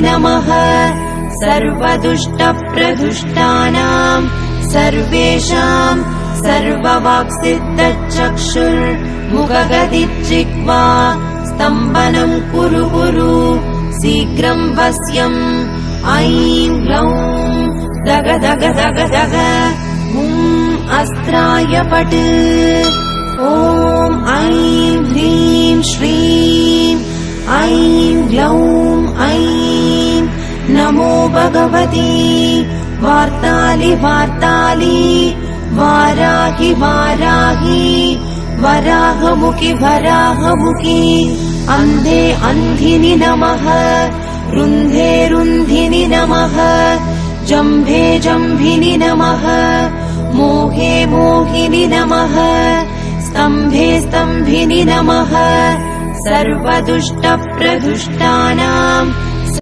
नमः सर्वदुष्टप्रदुष्टानाम् सर्वेषाम् सर्ववाक्सिद्धचक्षुर्मुखगतिर्जिह्वा स्तम्भनम् कुरु कुरु शीघ्रम् वश्यम् ऐं ग्लौं दग दग दग दग अस्त्राय पट् ॐ ऐं ह्रीं श्रीं ऐं ग्लौं ऐं नमो भगवती वार्तालि वार्तालि वाराहि वाराहि वराहमुखि वराहमुखि अन्धे अन्धिनि नमः रुन्धे रुन्धिनि नमः जम्भे जम्भिनि नमः मोहे मोहिनि नमः स्तम्भे स्तम्भिनि नमः सर्वदुष्टप्रदुष्टानाम्